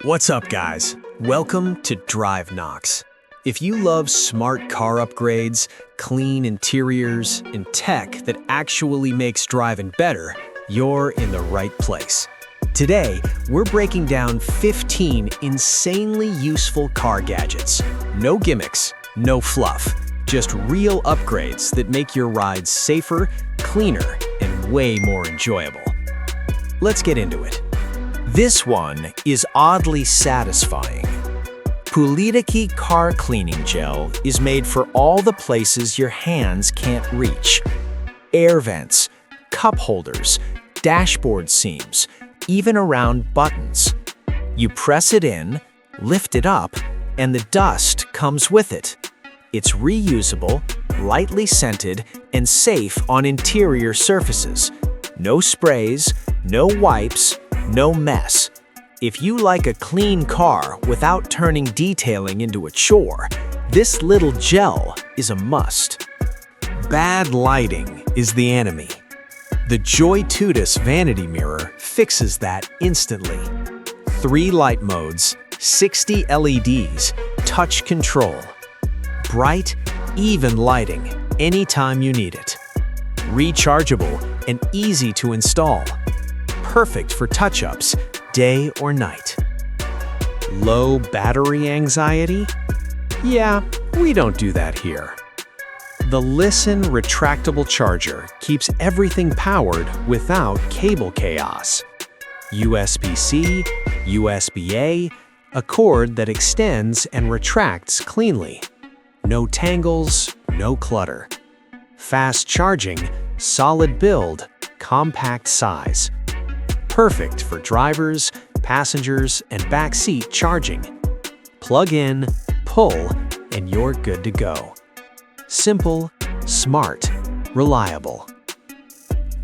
What's up, guys? Welcome to Drive Knocks. If you love smart car upgrades, clean interiors, and tech that actually makes driving better, you're in the right place. Today, we're breaking down 15 insanely useful car gadgets. No gimmicks, no fluff, just real upgrades that make your rides safer, cleaner, and way more enjoyable. Let's get into it. This one is oddly satisfying. PULIDIKI Car Cleaning Gel is made for all the places your hands can't reach. Air vents, cup holders, dashboard seams, even around buttons. You press it in, lift it up, and the dust comes with it. It's reusable, lightly scented, and safe on interior surfaces. No sprays, no wipes, no mess. If you like a clean car without turning detailing into a chore, this little gel is a must. Bad lighting is the enemy. The JOYTUTUS vanity mirror fixes that instantly. 3 light modes, 60 LEDs, touch control. Bright, even lighting anytime you need it. Rechargeable and easy to install. Perfect for touch-ups, day or night. Low battery anxiety? Yeah, we don't do that here. The LISEN retractable charger keeps everything powered without cable chaos. USB-C, USB-A, a cord that extends and retracts cleanly. No tangles, no clutter. Fast charging, solid build, compact size. Perfect for drivers, passengers, and backseat charging. Plug in, pull, and you're good to go. Simple, smart, reliable.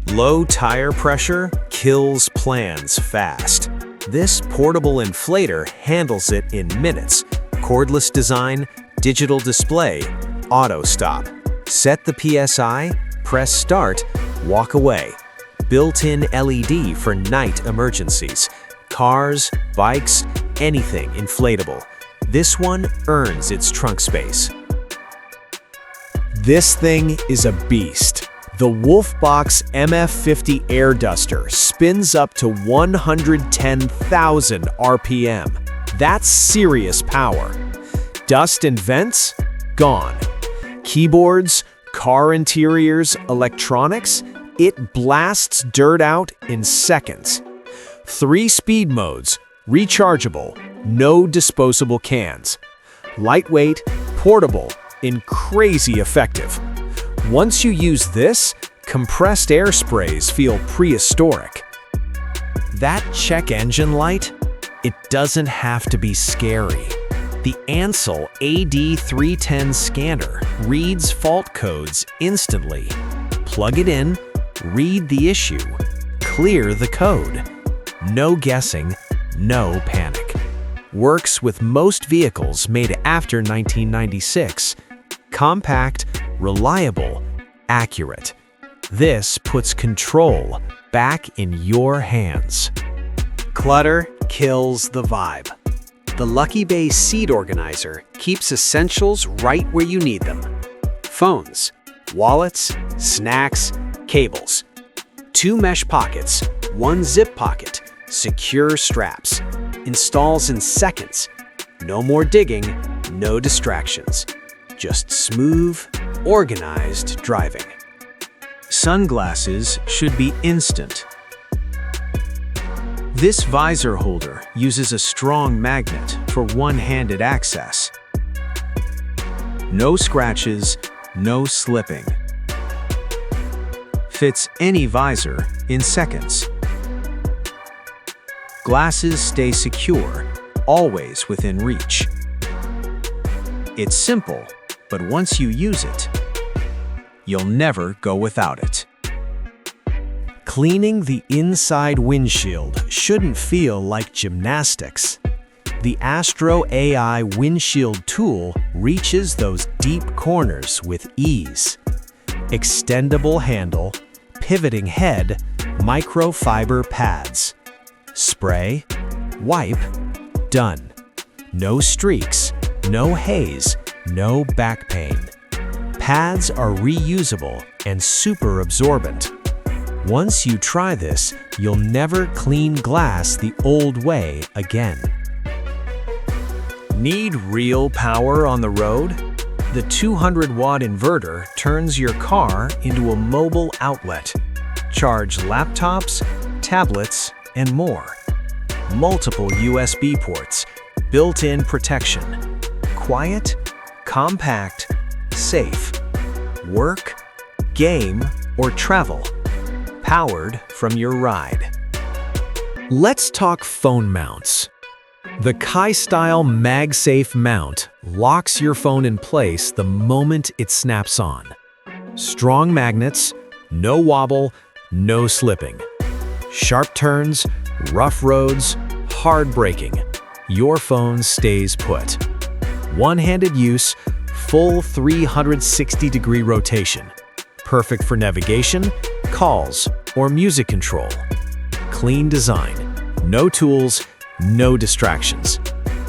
Low tire pressure kills plans fast. This portable inflator handles it in minutes. Cordless design, digital display, auto stop. Set the PSI, press start, walk away. Built-in LED for night emergencies. Cars, bikes, anything inflatable. This one earns its trunk space. This thing is a beast. The WOLFBOX MF50 air duster spins up to 110,000 RPM. That's serious power. Dust and vents? Gone. Keyboards, car interiors, electronics? It blasts dirt out in seconds. 3 speed modes, rechargeable, no disposable cans. Lightweight, portable, and crazy effective. Once you use this, compressed air sprays feel prehistoric. That check engine light? It doesn't have to be scary. The ANCEL AD310 scanner reads fault codes instantly. Plug it in, read the issue, clear the code. No guessing, no panic. Works with most vehicles made after 1996. Compact, reliable, accurate. This puts control back in your hands. Clutter kills the vibe. The Luckybay seat organizer keeps essentials right where you need them. Phones, wallets, snacks, cables. 2 mesh pockets, 1 zip pocket, secure straps. Installs in seconds. No more digging, no distractions. Just smooth, organized driving. Sunglasses should be instant. This visor holder uses a strong magnet for one-handed access. No scratches, no slipping. Fits any visor in seconds. Glasses stay secure, always within reach. It's simple, but once you use it, you'll never go without it. Cleaning the inside windshield shouldn't feel like gymnastics. The AstroAI windshield tool reaches those deep corners with ease. Extendable handle, pivoting head, microfiber pads. Spray, wipe, Done. No streaks, no haze, no back pain. Pads are reusable and super absorbent. Once you try this, you'll never clean glass the old way again. Need real power on the road? The 200-watt inverter turns your car into a mobile outlet. Charge laptops, tablets, and more. Multiple USB ports, built-in protection. Quiet, compact, safe. Work, game, or travel. Powered from your ride. Let's talk phone mounts. The Kaistyle Magsafe mount locks your phone in place the moment it snaps on. Strong magnets, no wobble, no slipping. Sharp turns, rough roads, hard braking. Your phone stays put. One-handed use, full 360-degree rotation. Perfect for navigation, calls, or music control. Clean design, no tools, no distractions.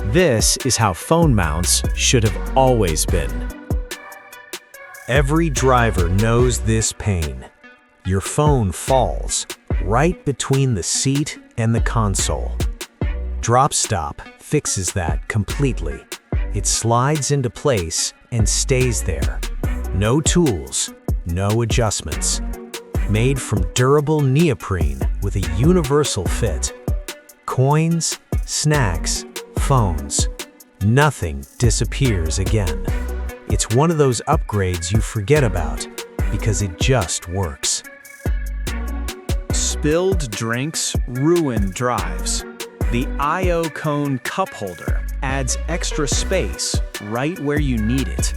This is how phone mounts should have always been. Every driver knows this pain. Your phone falls right between the seat and the console. Drop Stop fixes that completely. It slides into place and stays there. No tools, no adjustments. Made from durable neoprene with a universal fit. Coins, snacks, phones. Nothing disappears again. It's one of those upgrades you forget about because it just works. Spilled drinks ruin drives. The IOKONE Cup Holder adds extra space right where you need it.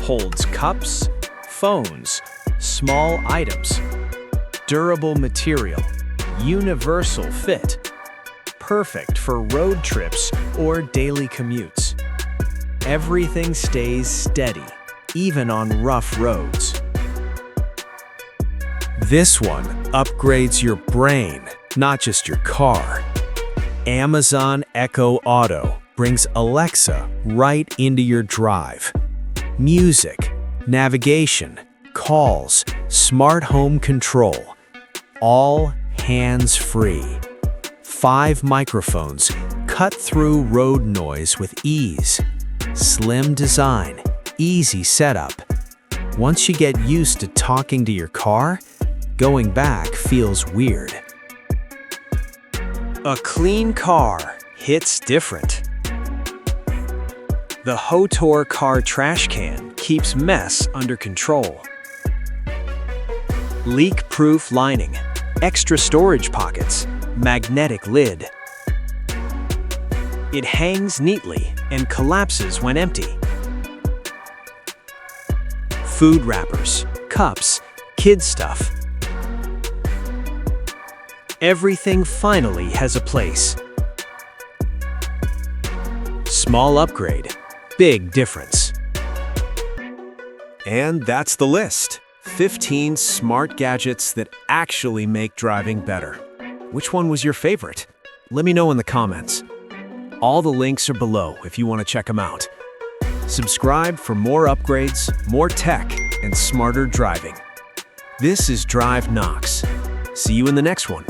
Holds cups, phones, small items. Durable material, universal fit. Perfect for road trips or daily commutes. Everything stays steady, even on rough roads. This one upgrades your brain, not just your car. Amazon Echo Auto brings Alexa right into your drive. Music, navigation, calls, smart home control. All hands-free. 5 microphones cut through road noise with ease. Slim design, easy setup. Once you get used to talking to your car, going back feels weird. A clean car hits different. The HOTOR Car Trash Can keeps mess under control. Leak-proof lining, extra storage pockets, magnetic lid. It hangs neatly and collapses when empty. Food wrappers, cups, kids stuff. Everything finally has a place. Small upgrade, big difference. And that's the list. 15 smart gadgets that actually make driving better. Which one was your favorite? Let me know in the comments. All the links are below if you want to check them out. Subscribe for more upgrades, more tech, and smarter driving. This is Drive Knox. See you in the next one.